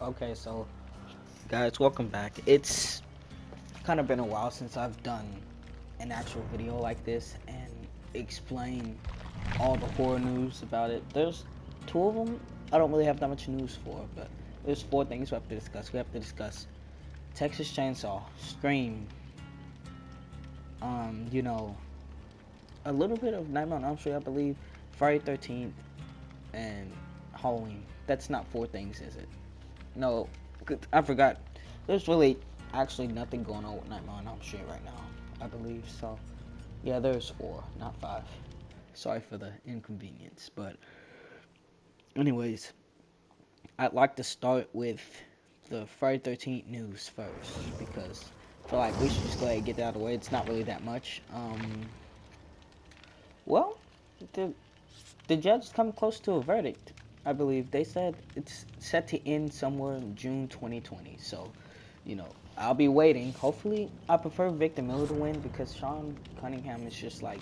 Okay, so guys, welcome back. It's kind of been a while since I've done an actual video like this and explain all the horror news about it. There's two of them I don't really have that much news for, but there's four things we have to discuss. We have to discuss Texas Chainsaw, Scream, you know, a little bit of Nightmare on Elm Street, I believe, Friday 13th, and Halloween. That's not four things, is it? No, I forgot. There's really actually nothing going on with Nightmare on Elm Street right now, I believe. So, yeah, there's four, not five. Sorry for the inconvenience. But, anyways, I'd like to start with the Friday 13th news first because I feel like we should just go ahead and get that out of the way. It's not really that much. Well, the judge is coming close to a verdict. I believe they said it's set to end somewhere in June 2020. So, I'll be waiting. Hopefully, I prefer Victor Miller to win because Sean Cunningham is just like,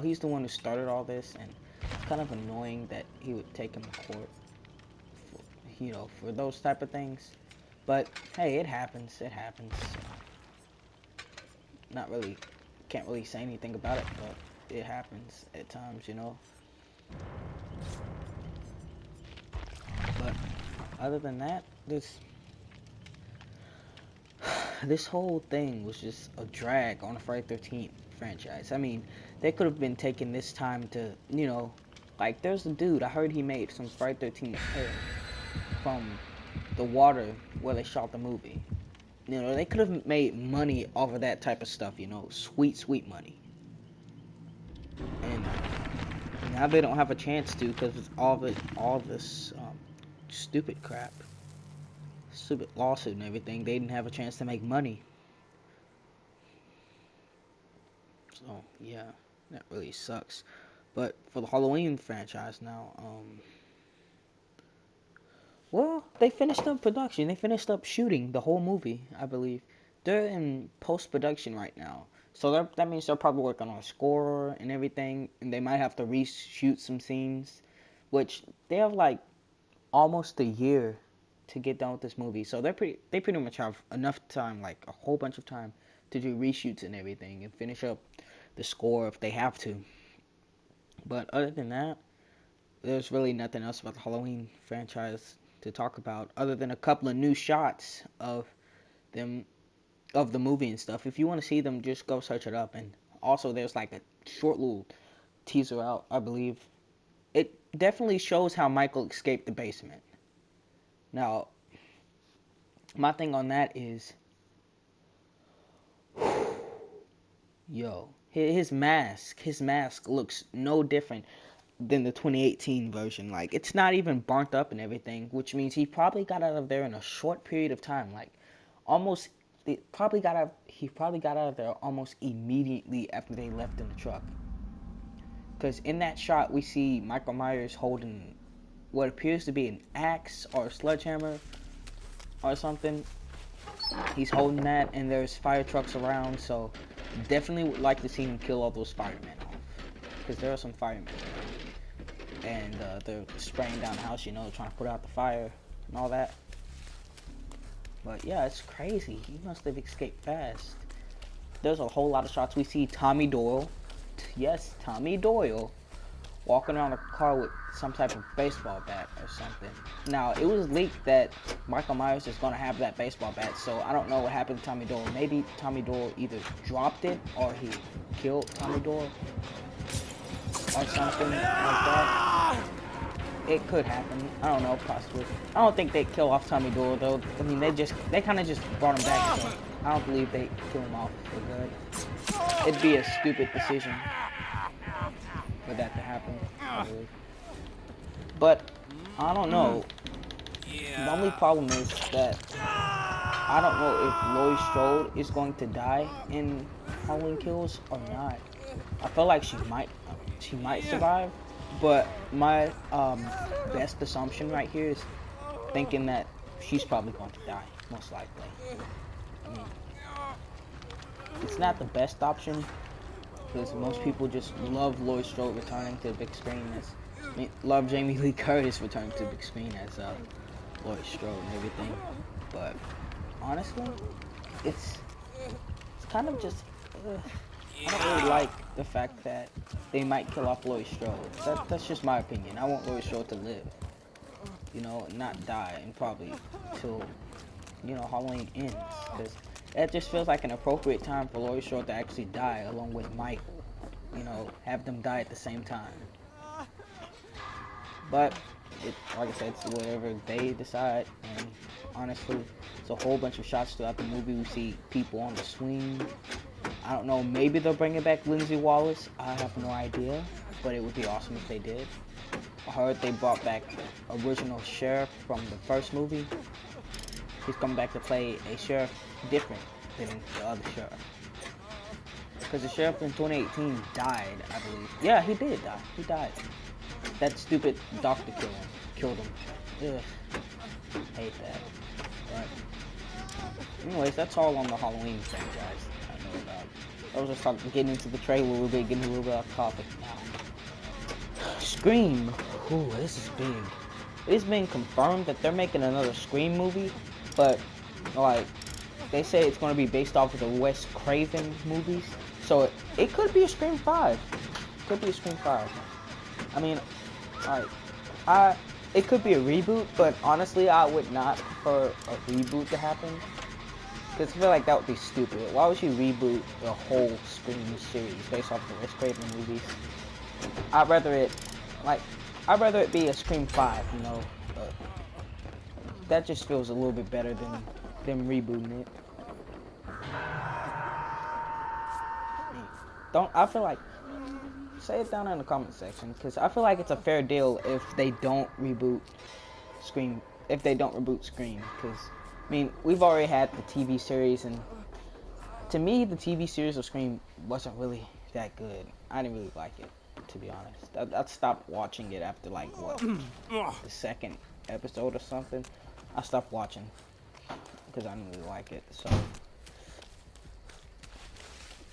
he's the one who started all this, and it's kind of annoying that he would take him to court, for those type of things. But hey, it happens. It happens. Not really, can't really say anything about it, but it happens at times. But other than that, this whole thing was just a drag on the Friday 13th franchise. I mean, they could have been taking this time to, like there's a dude, I heard he made some Friday 13th hair from the water where they shot the movie. They could have made money off of that type of stuff, sweet, sweet money. And now they don't have a chance to because of all this stupid crap. Stupid lawsuit and everything. They didn't have a chance to make money. So, yeah, that really sucks. But for the Halloween franchise now, well, they finished up production. They finished up shooting the whole movie, I believe. They're in post-production right now. So that means they're probably working on a score and everything, and they might have to reshoot some scenes, which they have like almost a year to get done with this movie. So they pretty much have enough time, like a whole bunch of time, to do reshoots and everything and finish up the score if they have to. But other than that, there's really nothing else about the Halloween franchise to talk about other than a couple of new shots of them of the movie and stuff. If you want to see them, just go search it up. And also there's like a short little teaser out, I believe. It definitely shows how Michael escaped the basement. Now, my thing on that is, his mask looks no different than the 2018 version. Like, it's not even burnt up and everything, which means he probably got out of there in a short period of time. Like, he probably got out of there almost immediately after they left in the truck. Because in that shot, we see Michael Myers holding what appears to be an axe or a sledgehammer or something. He's holding that, and there's fire trucks around, so definitely would like to see him kill all those firemen off. Because there are some firemen around. And they're spraying down the house, trying to put out the fire and all that. But yeah, it's crazy. He must have escaped fast. There's a whole lot of shots. We see Tommy Doyle. Yes, Tommy Doyle. Walking around the car with some type of baseball bat or something. Now, it was leaked that Michael Myers is going to have that baseball bat, so I don't know what happened to Tommy Doyle. Maybe Tommy Doyle either dropped it or he killed Tommy Doyle or something like that. It could happen. I don't know, possibly. I don't think they kill off Tommy Doyle, though. I mean, they kind of just brought him back, so I don't believe they kill him off for good. It'd be a stupid decision for that to happen, I believe. But, I don't know. The only problem is that I don't know if Laurie Strode is going to die in Halloween Kills or not. I feel like she might survive, but my best assumption right here is thinking that she's probably going to die, most likely. I mean, it's not the best option because most people just love Laurie Strode returning to the big screen love Jamie Lee Curtis returning to the big screen as Laurie Strode and everything. But honestly, it's it's kind of just. I don't really like the fact that they might kill off Laurie Strode. That's just my opinion. I want Laurie Strode to live, and not die, and probably till Halloween ends, because it just feels like an appropriate time for Laurie Strode to actually die along with Mike. Have them die at the same time. But like I said, it's whatever they decide. And honestly, it's a whole bunch of shots throughout the movie. We see people on the swing. I don't know. Maybe they'll bring it back, Lindsay Wallace. I have no idea, but it would be awesome if they did. I heard they brought back original sheriff from the first movie. He's coming back to play a sheriff different than the other sheriff. Because the sheriff in 2018 died, I believe. Yeah, he did die. He died. That stupid doctor killed him. Ugh. Hate that. But anyways, that's all on the Halloween franchise I know about. I was just getting into the trailer a little bit, getting a little bit off topic now. Scream. Ooh, this is big. It's been confirmed that they're making another Scream movie, but like they say it's going to be based off of the Wes Craven movies, so it could be a Scream 5. Could be a Scream 5. I mean, it could be a reboot, but honestly, I would not prefer a reboot to happen, because I feel like that would be stupid. Why would you reboot the whole Scream series based off the Wes Craven movies? I'd rather it be a Scream 5, but that just feels a little bit better than them rebooting it. I feel like, say it down in the comment section, because I feel like it's a fair deal if they don't reboot Scream, because, I mean, we've already had the TV series, and to me, the TV series of Scream wasn't really that good. I didn't really like it, to be honest. I stopped watching it after, like, the second episode or something. I stopped watching, because I didn't really like it, so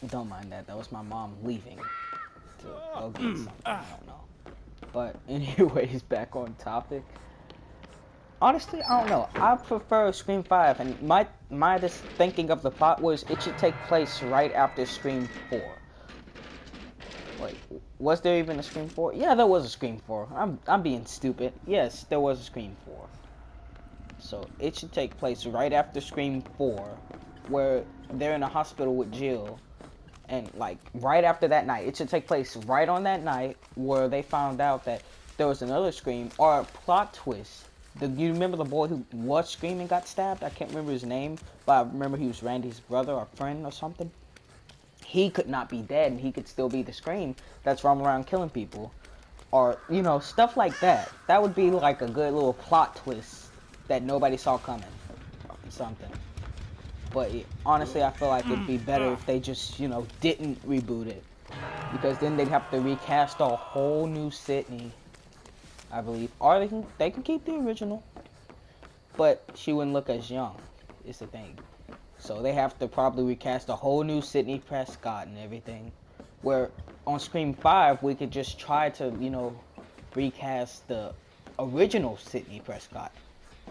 don't mind that. That was my mom leaving to go get something. I don't know. But anyways, back on topic. Honestly, I don't know. I prefer Scream 5, and my just thinking of the plot was it should take place right after Scream 4. Wait, was there even a Scream 4? Yeah, there was a Scream 4. I'm being stupid. Yes, there was a Scream 4. So it should take place right after Scream 4, where they're in a hospital with Jill. And like right after that night, it should take place right on that night where they found out that there was another Scream, or a plot twist. You remember the boy who was Scream and got stabbed? I can't remember his name, but I remember he was Randy's brother or friend or something. He could not be dead, and he could still be the Scream that's roaming around killing people, or stuff like that. That would be like a good little plot twist that nobody saw coming, or something. But honestly, I feel like it'd be better if they just, didn't reboot it. Because then they'd have to recast a whole new Sydney, I believe. Or they can keep the original. But she wouldn't look as young, is the thing. So they have to probably recast a whole new Sidney Prescott and everything. Where on Scream 5, we could just try to, recast the original Sidney Prescott.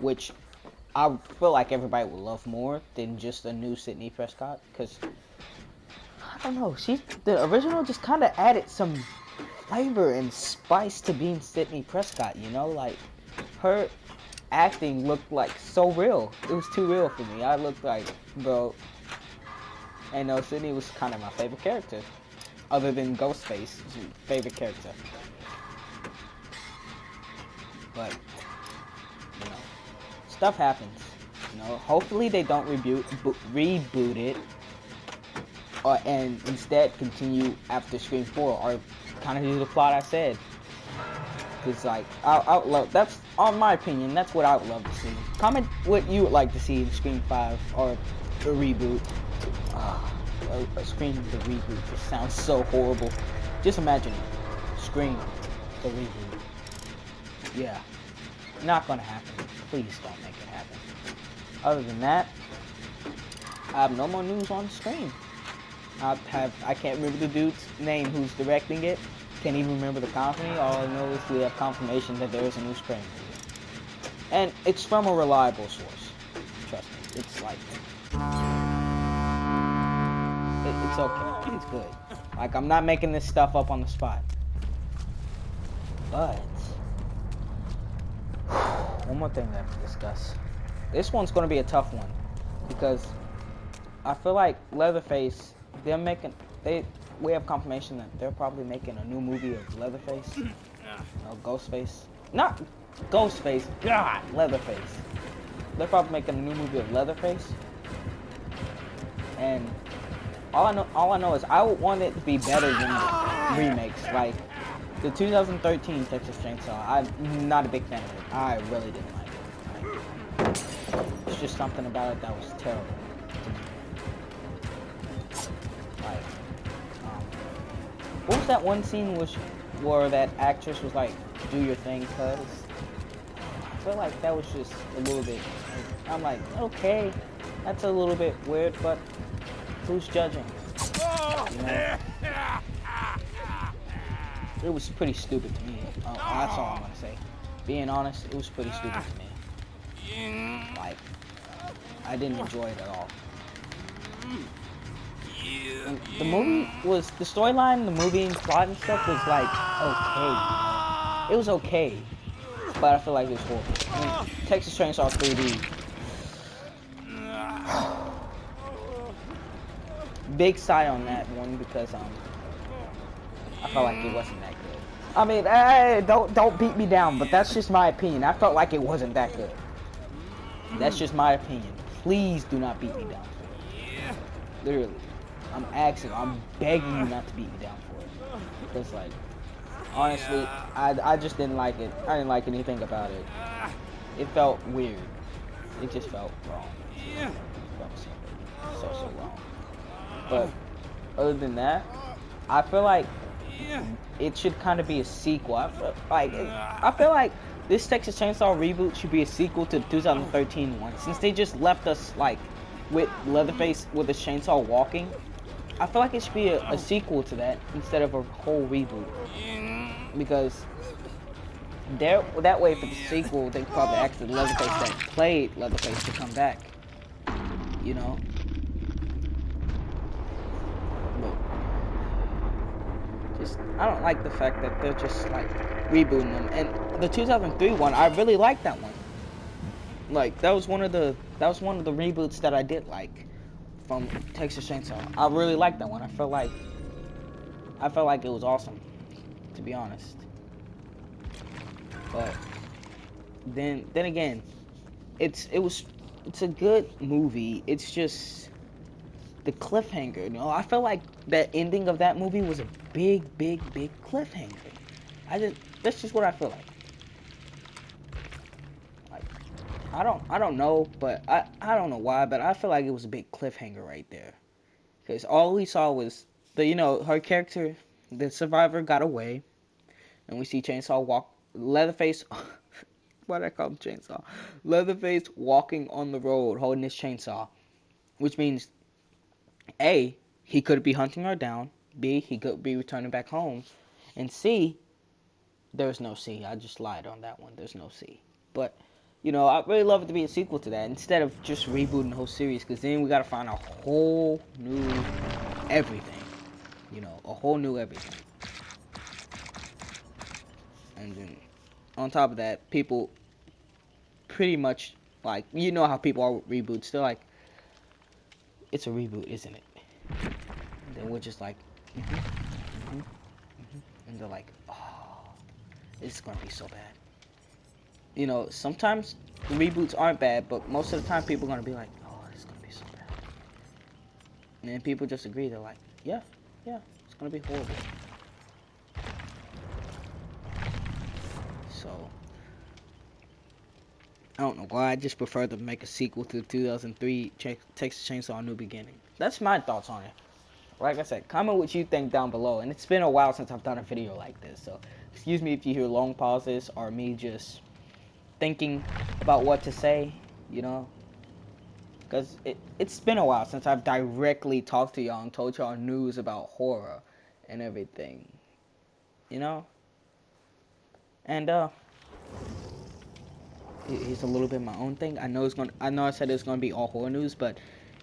Which I feel like everybody would love more than just a new Sidney Prescott, because I don't know, the original just kind of added some flavor and spice to being Sidney Prescott, like her acting looked like so real. It was too real for me. I looked like, bro, and no, Sidney was kind of my favorite character, other than Ghostface, favorite character. But stuff happens, hopefully they don't reboot it, and instead continue after Scream 4, or kind of do the plot I said. It's like, I would love, that's, on my opinion, that's what I would love to see. Comment what you would like to see in Scream 5, or a reboot. A Scream the reboot just sounds so horrible. Just imagine it. Scream the reboot. Yeah. Not gonna happen. Please don't make it happen. Other than that, I have no more news on Scream. I can't remember the dude's name who's directing it. Can't even remember the company. All I know is we have confirmation that there is a new Scream movie. And it's from a reliable source. Trust me. It's like, it's okay. It's good. Like, I'm not making this stuff up on the spot. But one more thing I have to discuss. This one's going to be a tough one because I feel like Leatherface, we have confirmation that they're probably making a new movie of Leatherface. Ghostface. Not Ghostface. God, Leatherface. They're probably making a new movie of Leatherface. And all I know is I would want it to be better than the remakes. Like the 2013 Texas Chainsaw. I'm not a big fan of it. I really didn't like it. Like, it's just something about it that was terrible. Like, what was that one scene where that actress was like, "Do your thing, cuz"? I feel like that was just a little bit. I'm like, okay, that's a little bit weird, but who's judging? You know? It was pretty stupid to me. That's all I'm gonna say. Being honest, it was pretty stupid to me. Like, I didn't enjoy it at all. And the movie was, the storyline, the movie and plot and stuff was like, okay. It was okay. But I feel like it was horrible. I mean, Texas Chainsaw 3D. Big sigh on that one because I felt like it wasn't that good. I mean, hey, don't beat me down, but that's just my opinion. I felt like it wasn't that good. That's just my opinion. Please do not beat me down for it. Literally. I'm begging you not to beat me down for it. Because, like, honestly, I just didn't like it. I didn't like anything about it. It felt weird. It just felt wrong. It felt so wrong. But other than that, I feel like it should kind of be a sequel. I feel like this Texas Chainsaw reboot should be a sequel to the 2013 one. Since they just left us like with Leatherface with a chainsaw walking, I feel like it should be a sequel to that instead of a whole reboot. Because that way for the sequel, they probably asked the Leatherface that played Leatherface to come back. You know? I don't like the fact that they're just like rebooting them. And the 2003 one, I really liked that one. Like that was one of the reboots that I did like from Texas Chainsaw. I really liked that one. I felt like it was awesome, to be honest. But then again, it's a good movie. It's just the cliffhanger, you know. I felt like that ending of that movie was a big cliffhanger. That's just what I feel like. Like I don't know, but I don't know why, but I feel like it was a big cliffhanger right there. Because all we saw was her character, the survivor, got away, and we see Leatherface. Why did I call him Chainsaw? Leatherface walking on the road holding his chainsaw, which means A, he could be hunting her down. B, he could be returning back home. And C, there's no C. I just lied on that one. There's no C. But, I'd really love it to be a sequel to that instead of just rebooting the whole series, because then we got to find a whole new everything. A whole new everything. And then, on top of that, people pretty much, like, how people are with reboots. They're like, it's a reboot, isn't it? And then we're just like, and they're like, oh, this is going to be so bad. Sometimes reboots aren't bad, but most of the time people are going to be like, oh, this is going to be so bad. And then people just agree. They're like, yeah, it's going to be horrible. So, I don't know why. I just prefer to make a sequel to the 2003 Texas Chainsaw New Beginning. That's my thoughts on it. Like I said, comment what you think down below. And it's been a while since I've done a video like this, so excuse me if you hear long pauses or me just thinking about what to say, because it's been a while since I've directly talked to y'all and told y'all news about horror and everything, and is a little bit my own thing. I know I said it's gonna be all horror news, but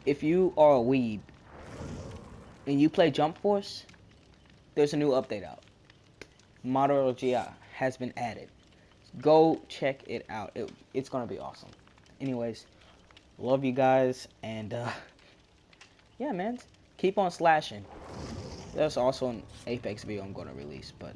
if you are a weeb and you play Jump Force, there's a new update out. Model GI has been added. Go check it out. It's gonna be awesome. Anyways, love you guys, and yeah, man, keep on slashing. There's also an Apex video I'm gonna release, but